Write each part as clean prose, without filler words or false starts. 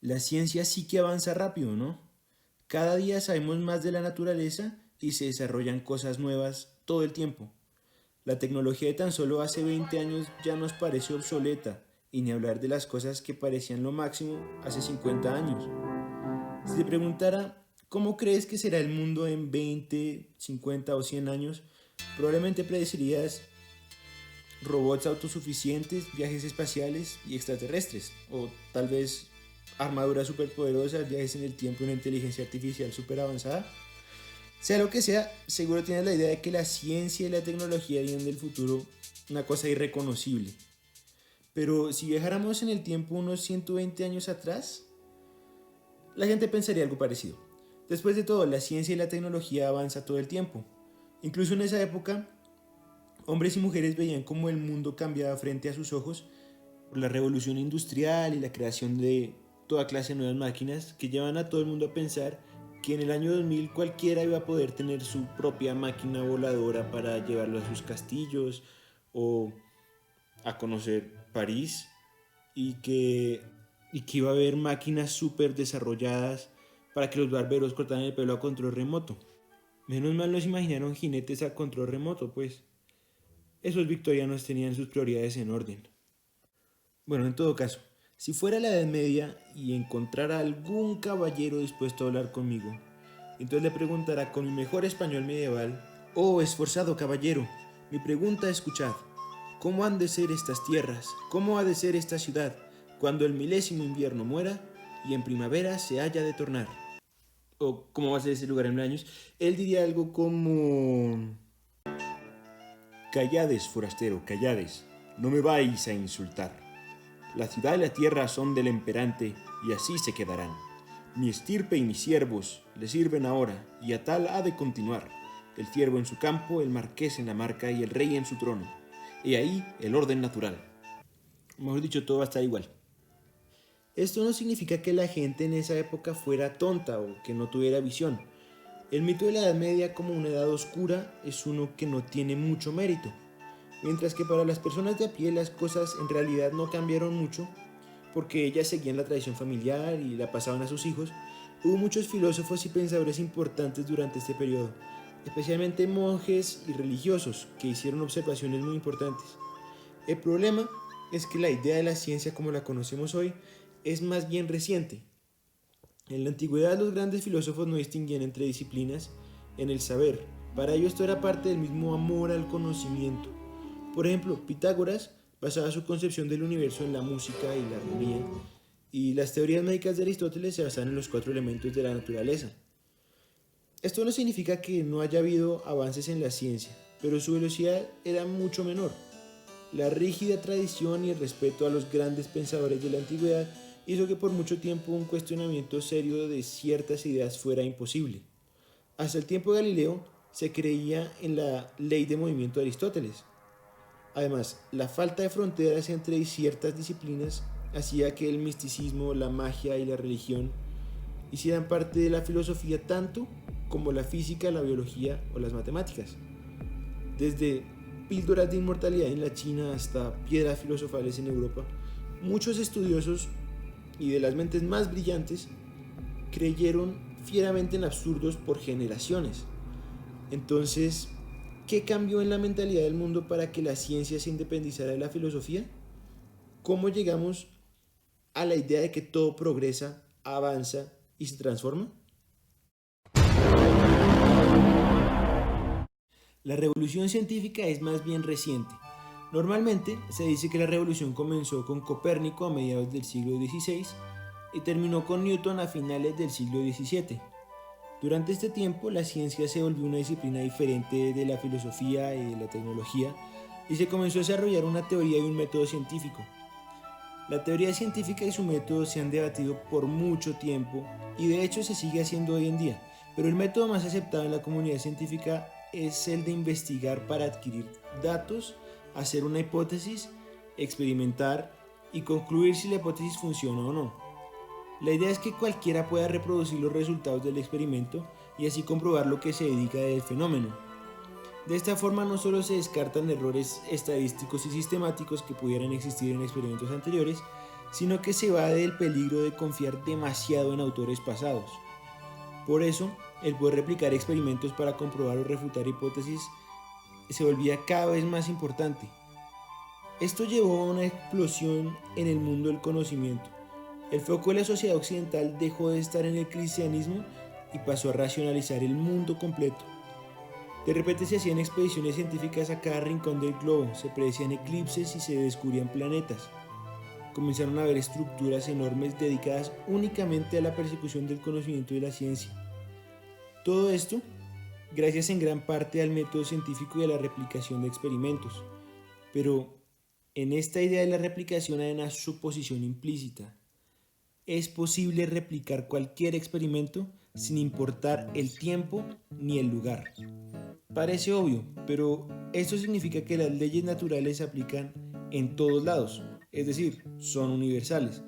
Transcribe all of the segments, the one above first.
La ciencia sí que avanza rápido, ¿no? Cada día sabemos más de la naturaleza y se desarrollan cosas nuevas todo el tiempo. La tecnología de tan solo hace 20 años ya nos parece obsoleta, y ni hablar de las cosas que parecían lo máximo hace 50 años. Si te preguntara cómo crees que será el mundo en 20, 50 o 100 años, probablemente predecirías robots autosuficientes, viajes espaciales y extraterrestres, o tal vez armaduras superpoderosas, viajes en el tiempo y una inteligencia artificial super avanzada. Sea lo que sea, seguro tienes la idea de que la ciencia y la tecnología vienen del futuro una cosa irreconocible. Pero si viajáramos en el tiempo unos 120 años atrás, la gente pensaría algo parecido. Después de todo, la ciencia y la tecnología avanza todo el tiempo. Incluso en esa época, hombres y mujeres veían cómo el mundo cambiaba frente a sus ojos por la revolución industrial y la creación de toda clase de nuevas máquinas que llevan a todo el mundo a pensar que en el año 2000 cualquiera iba a poder tener su propia máquina voladora para llevarlo a sus castillos o a conocer París y que iba a haber máquinas súper desarrolladas para que los barberos cortaran el pelo a control remoto. Menos mal nos imaginaron jinetes a control remoto, pues esos victorianos tenían sus prioridades en orden. Bueno, en todo caso, si fuera la Edad Media y encontrara algún caballero dispuesto a hablar conmigo, entonces le preguntara con mi mejor español medieval: oh, esforzado caballero, mi pregunta escuchad. ¿Cómo han de ser estas tierras? ¿Cómo ha de ser esta ciudad cuando el milésimo invierno muera y en primavera se haya de tornar? O cómo va a ser ese lugar en años. Él diría algo como: callades, forastero, callades, no me vais a insultar. La ciudad y la tierra son del emperante y así se quedarán. Mi estirpe y mis siervos le sirven ahora y a tal ha de continuar. El ciervo en su campo, el marqués en la marca y el rey en su trono. Y ahí el orden natural. Mejor dicho, todo va a estar igual. Esto no significa que la gente en esa época fuera tonta o que no tuviera visión. El mito de la Edad Media como una edad oscura es uno que no tiene mucho mérito. Mientras que para las personas de a pie las cosas en realidad no cambiaron mucho, porque ellas seguían la tradición familiar y la pasaban a sus hijos, hubo muchos filósofos y pensadores importantes durante este periodo, especialmente monjes y religiosos, que hicieron observaciones muy importantes. El problema es que la idea de la ciencia como la conocemos hoy es más bien reciente. En la antigüedad los grandes filósofos no distinguían entre disciplinas en el saber. Para ellos esto era parte del mismo amor al conocimiento. Por ejemplo, Pitágoras basaba su concepción del universo en la música y la armonía, y las teorías médicas de Aristóteles se basaban en los cuatro elementos de la naturaleza. Esto no significa que no haya habido avances en la ciencia, pero su velocidad era mucho menor. La rígida tradición y el respeto a los grandes pensadores de la antigüedad hizo que por mucho tiempo un cuestionamiento serio de ciertas ideas fuera imposible. Hasta el tiempo de Galileo se creía en la ley de movimiento de Aristóteles. Además, la falta de fronteras entre ciertas disciplinas hacía que el misticismo, la magia y la religión hicieran parte de la filosofía tanto como la física, la biología o las matemáticas. Desde píldoras de inmortalidad en la China hasta piedras filosofales en Europa, muchos estudiosos y de las mentes más brillantes creyeron fieramente en absurdos por generaciones. Entonces, ¿qué cambió en la mentalidad del mundo para que la ciencia se independizara de la filosofía? ¿Cómo llegamos a la idea de que todo progresa, avanza y se transforma? La revolución científica es más bien reciente. Normalmente se dice que la revolución comenzó con Copérnico a mediados del siglo XVI y terminó con Newton a finales del siglo XVII. Durante este tiempo la ciencia se volvió una disciplina diferente de la filosofía y de la tecnología y se comenzó a desarrollar una teoría y un método científico. La teoría científica y su método se han debatido por mucho tiempo y de hecho se sigue haciendo hoy en día, pero el método más aceptado en la comunidad científica es el de investigar para adquirir datos, hacer una hipótesis, experimentar y concluir si la hipótesis funciona o no. La idea es que cualquiera pueda reproducir los resultados del experimento y así comprobar lo que se dedica del fenómeno. De esta forma no solo se descartan errores estadísticos y sistemáticos que pudieran existir en experimentos anteriores, sino que se va del peligro de confiar demasiado en autores pasados. Por eso, el poder replicar experimentos para comprobar o refutar hipótesis se volvía cada vez más importante. Esto llevó a una explosión en el mundo del conocimiento. El foco de la sociedad occidental dejó de estar en el cristianismo y pasó a racionalizar el mundo completo. De repente se hacían expediciones científicas a cada rincón del globo, se predecían eclipses y se descubrían planetas. Comenzaron a haber estructuras enormes dedicadas únicamente a la persecución del conocimiento y de la ciencia. Todo esto gracias en gran parte al método científico y a la replicación de experimentos. Pero en esta idea de la replicación hay una suposición implícita. Es posible replicar cualquier experimento sin importar el tiempo ni el lugar. Parece obvio, pero esto significa que las leyes naturales se aplican en todos lados, es decir, son universales,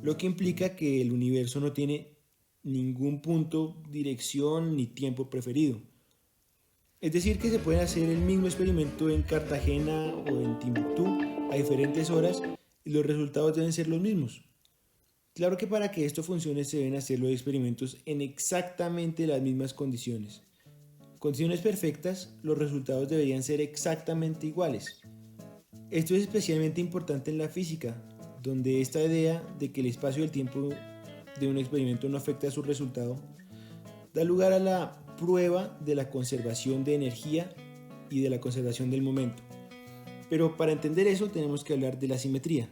lo que implica que el universo no tiene ningún punto, dirección ni tiempo preferido. Es decir, que se puede hacer el mismo experimento en Cartagena o en Timbuktu a diferentes horas y los resultados deben ser los mismos. Claro que para que esto funcione se deben hacer los experimentos en exactamente las mismas condiciones. Condiciones perfectas, los resultados deberían ser exactamente iguales. Esto es especialmente importante en la física, donde esta idea de que el espacio y el tiempo de un experimento no afecta a su resultado, da lugar a la prueba de la conservación de energía y de la conservación del momento. Pero para entender eso tenemos que hablar de la simetría.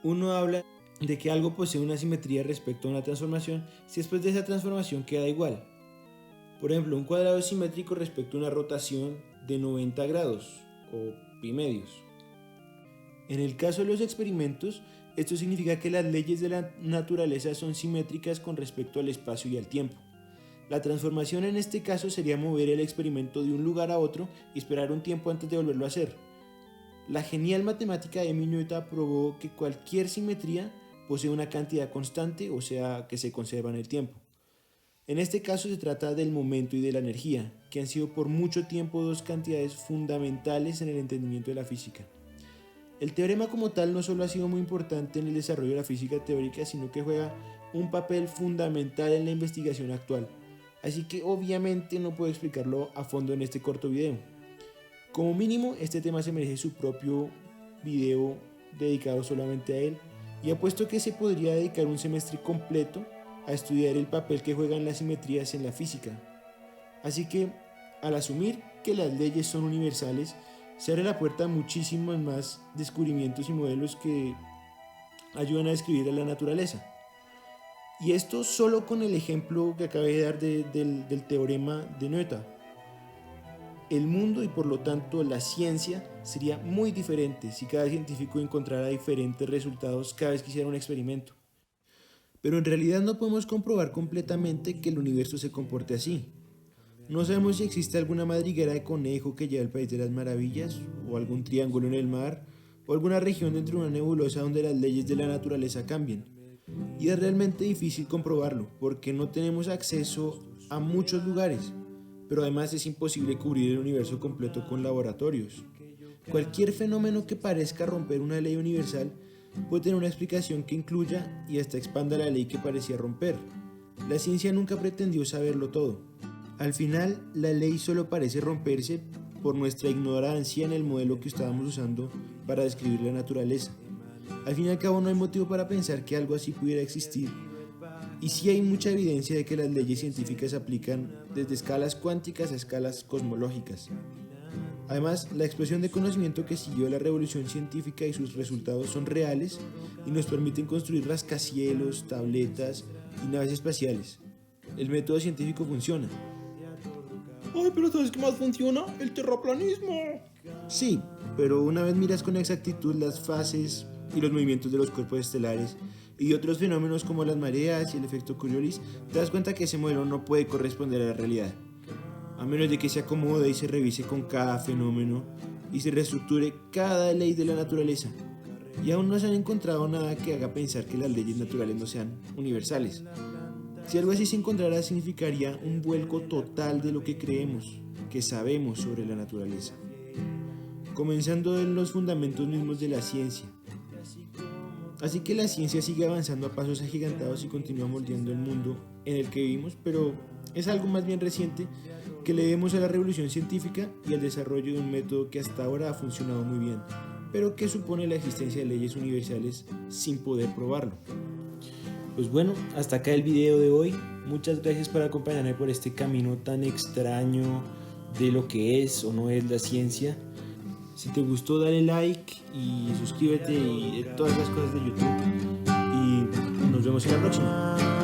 Uno habla de que algo posee una simetría respecto a una transformación si después de esa transformación queda igual. Por ejemplo, un cuadrado es simétrico respecto a una rotación de 90 grados o pi medios. En el caso de los experimentos, esto significa que las leyes de la naturaleza son simétricas con respecto al espacio y al tiempo. La transformación en este caso sería mover el experimento de un lugar a otro y esperar un tiempo antes de volverlo a hacer. La genial matemática de Minueta probó que cualquier simetría posee una cantidad constante, o sea, que se conserva en el tiempo. En este caso se trata del momento y de la energía, que han sido por mucho tiempo dos cantidades fundamentales en el entendimiento de la física. El teorema como tal no solo ha sido muy importante en el desarrollo de la física teórica, sino que juega un papel fundamental en la investigación actual. Así que obviamente no puedo explicarlo a fondo en este corto video. Como mínimo, este tema se merece su propio video dedicado solamente a él, y apuesto que se podría dedicar un semestre completo a estudiar el papel que juegan las simetrías en la física. Así que, al asumir que las leyes son universales, se abre la puerta a muchísimos más descubrimientos y modelos que ayudan a describir a la naturaleza. Y esto solo con el ejemplo que acabé de dar del teorema de Noether. El mundo y por lo tanto la ciencia sería muy diferente si cada científico encontrara diferentes resultados cada vez que hiciera un experimento. Pero en realidad no podemos comprobar completamente que el universo se comporte así. No sabemos si existe alguna madriguera de conejo que lleve al país de las maravillas, o algún triángulo en el mar, o alguna región dentro de una nebulosa donde las leyes de la naturaleza cambian. Y es realmente difícil comprobarlo, porque no tenemos acceso a muchos lugares, pero además es imposible cubrir el universo completo con laboratorios. Cualquier fenómeno que parezca romper una ley universal puede tener una explicación que incluya y hasta expanda la ley que parecía romper. La ciencia nunca pretendió saberlo todo. Al final, la ley solo parece romperse por nuestra ignorancia en el modelo que estábamos usando para describir la naturaleza. Al fin y al cabo no hay motivo para pensar que algo así pudiera existir. Y sí hay mucha evidencia de que las leyes científicas se aplican desde escalas cuánticas a escalas cosmológicas. Además, la explosión de conocimiento que siguió a la revolución científica y sus resultados son reales y nos permiten construir rascacielos, tabletas y naves espaciales. El método científico funciona. Ay, pero ¿sabes qué más funciona? El terraplanismo. Sí, pero una vez miras con exactitud las fases y los movimientos de los cuerpos estelares y otros fenómenos como las mareas y el efecto Coriolis, te das cuenta que ese modelo no puede corresponder a la realidad, a menos de que se acomode y se revise con cada fenómeno y se reestructure cada ley de la naturaleza. Y aún no se han encontrado nada que haga pensar que las leyes naturales no sean universales. Si algo así se encontrara, significaría un vuelco total de lo que creemos, que sabemos sobre la naturaleza. comenzando en los fundamentos mismos de la ciencia. Así que la ciencia sigue avanzando a pasos agigantados y continúa moldeando el mundo en el que vivimos, pero es algo más bien reciente que le debemos a la revolución científica y al desarrollo de un método que hasta ahora ha funcionado muy bien, pero que supone la existencia de leyes universales sin poder probarlo. Pues bueno, hasta acá el video de hoy. Muchas gracias por acompañarme por este camino tan extraño de lo que es o no es la ciencia. Si te gustó, dale like y suscríbete y todas las cosas de YouTube. Y nos vemos en la próxima.